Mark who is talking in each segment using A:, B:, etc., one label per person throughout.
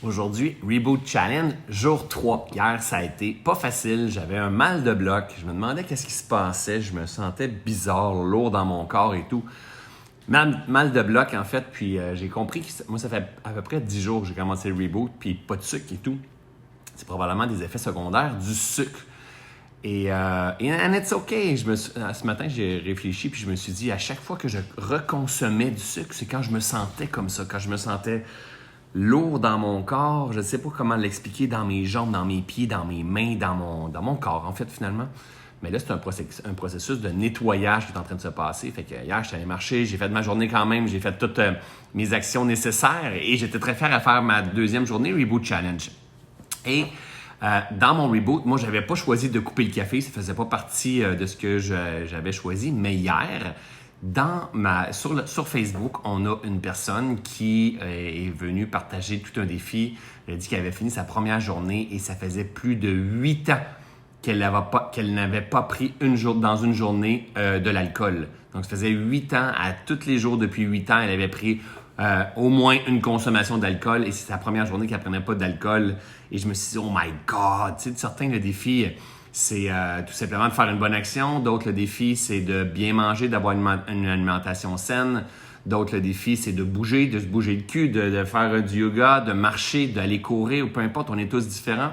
A: Aujourd'hui, Reboot Challenge, jour 3. Hier, ça a été pas facile. J'avais un mal de bloc. Je me demandais qu'est-ce qui se passait. Je me sentais bizarre, lourd dans mon corps et tout. Mal de bloc, en fait. Puis j'ai compris que moi, ça fait à peu près 10 jours que j'ai commencé le Reboot. Puis pas de sucre et tout. C'est probablement des effets secondaires du sucre. And it's okay. Ce matin, j'ai réfléchi puis je me suis dit, à chaque fois que je reconsommais du sucre, c'est quand je me sentais comme ça, quand je me sentais lourd dans mon corps. Je ne sais pas comment l'expliquer, dans mes jambes, dans mes pieds, dans mes mains, dans mon corps, en fait, finalement. Mais là, c'est un processus de nettoyage qui est en train de se passer. Fait que hier, je suis allé marcher, j'ai fait de ma journée quand même, j'ai fait toutes mes actions nécessaires et j'étais très fier à faire ma deuxième journée Reboot Challenge. Et dans mon Reboot, moi, je n'avais pas choisi de couper le café, ça ne faisait pas partie de ce que j'avais choisi. Mais hier, sur Facebook, on a une personne qui est venue partager tout un défi. Elle a dit qu'elle avait fini sa première journée et ça faisait plus de 8 ans qu'elle n'avait pas pris dans une journée de l'alcool. Donc, ça faisait 8 ans, à tous les jours depuis 8 ans, elle avait pris au moins une consommation d'alcool et c'est sa première journée qu'elle ne prenait pas d'alcool. Et je me suis dit, oh my God! Tu sais, certains, le défi, c'est tout simplement de faire une bonne action. D'autres, le défi, c'est de bien manger, d'avoir une alimentation saine. D'autres, le défi, c'est de bouger, de se bouger le cul, de faire du yoga, de marcher, d'aller courir, ou peu importe, on est tous différents.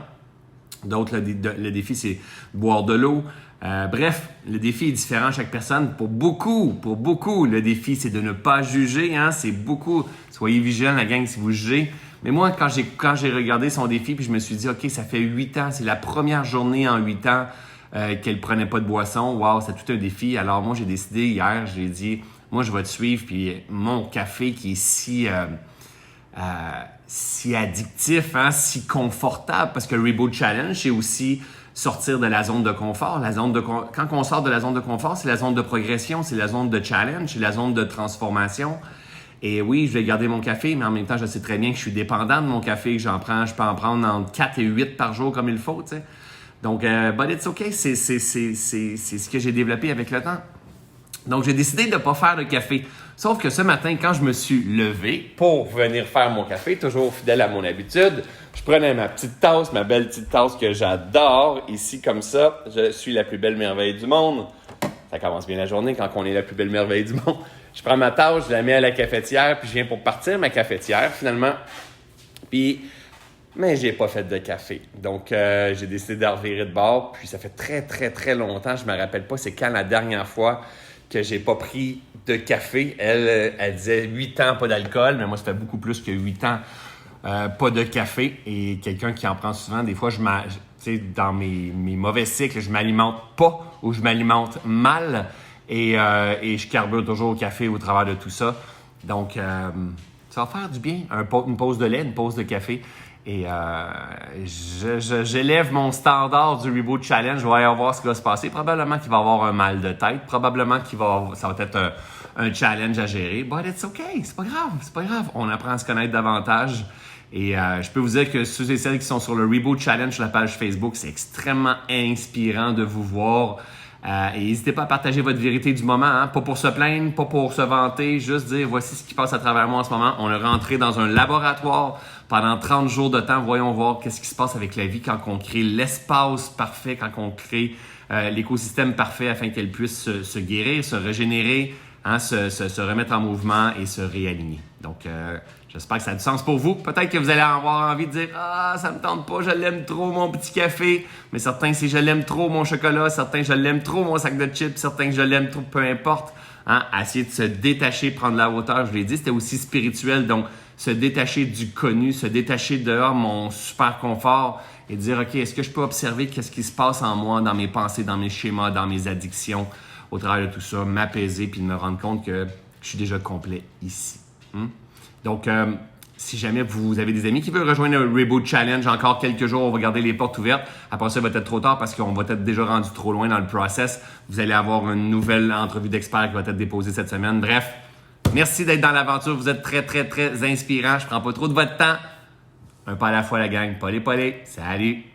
A: D'autres, le défi, c'est boire de l'eau. Bref, le défi est différent à chaque personne. Pour beaucoup, le défi, c'est de ne pas juger. Hein? C'est beaucoup. Soyez vigilants, la gang, si vous jugez. Mais moi, quand j'ai regardé son défi, puis je me suis dit, OK, ça fait 8 ans. C'est la première journée en 8 ans qu'elle ne prenait pas de boisson. Wow, c'est tout un défi. Alors moi, j'ai décidé hier, j'ai dit, moi, je vais te suivre. Puis mon café qui est si addictif, hein, si confortable, parce que le Reboot Challenge, c'est aussi sortir de la zone de confort. Quand on sort de la zone de confort, c'est la zone de progression, c'est la zone de challenge, c'est la zone de transformation. Et oui, je vais garder mon café, mais en même temps, je sais très bien que je suis dépendant de mon café, que je peux en prendre entre 4 et 8 par jour comme il faut, tu sais. Donc, but it's okay, c'est ce que j'ai développé avec le temps. Donc, j'ai décidé de ne pas faire de café. Sauf que ce matin, quand je me suis levé pour venir faire mon café, toujours fidèle à mon habitude, je prenais ma petite tasse, ma belle petite tasse que j'adore, ici comme ça. Je suis la plus belle merveille du monde. Ça commence bien la journée quand on est la plus belle merveille du monde. Je prends ma tasse, je la mets à la cafetière, puis je viens pour partir ma cafetière, finalement. Mais j'ai pas fait de café. Donc, j'ai décidé de revirer de bord. Puis ça fait très, très, très longtemps. Je me rappelle pas c'est quand la dernière fois que j'ai pas pris de café. Elle disait 8 ans, pas d'alcool. Mais moi, ça fait beaucoup plus que 8 ans, pas de café. Et quelqu'un qui en prend souvent, des fois, dans mes mauvais cycles, je m'alimente pas ou je m'alimente mal. Et je carbure toujours au café au travers de tout ça. Donc, ça va faire du bien. Une pause de lait, une pause de café. Et j'élève mon standard du Reboot Challenge. Je vais aller voir ce qui va se passer. Probablement qu'il va y avoir un mal de tête. Probablement ça va être un challenge à gérer. But it's okay. C'est pas grave. On apprend à se connaître davantage. Et je peux vous dire que ceux et celles qui sont sur le Reboot Challenge sur la page Facebook, c'est extrêmement inspirant de vous voir. Et n'hésitez pas à partager votre vérité du moment, hein? Pas pour se plaindre, pas pour se vanter, juste dire voici ce qui passe à travers moi en ce moment. On est rentré dans un laboratoire pendant 30 jours de temps. Voyons voir qu'est-ce qui se passe avec la vie quand on crée l'espace parfait, quand on crée l'écosystème parfait afin qu'elle puisse se guérir, se régénérer, hein? se remettre en mouvement et se réaligner. Donc, j'espère que ça a du sens pour vous. Peut-être que vous allez avoir envie de dire « Ah, ça me tente pas, je l'aime trop, mon petit café. » Mais certains, c'est « Je l'aime trop, mon chocolat. » Certains, « Je l'aime trop, mon sac de chips. » Certains, « Je l'aime trop, peu importe. » Hein? Essayer de se détacher, prendre la hauteur. Je l'ai dit, c'était aussi spirituel. Donc, se détacher du connu, se détacher de mon super confort et dire « OK, est-ce que je peux observer qu'est-ce qui se passe en moi, dans mes pensées, dans mes schémas, dans mes addictions, au travers de tout ça, m'apaiser puis de me rendre compte que je suis déjà complet ici. » Donc, si jamais vous avez des amis qui veulent rejoindre le Reboot Challenge, encore quelques jours, on va garder les portes ouvertes. Après ça, il va être trop tard parce qu'on va être déjà rendu trop loin dans le process. Vous allez avoir une nouvelle entrevue d'expert qui va être déposée cette semaine. Bref, merci d'être dans l'aventure. Vous êtes très, très, très inspirant. Je prends pas trop de votre temps. Un pas à la fois, la gang. Polé. Salut!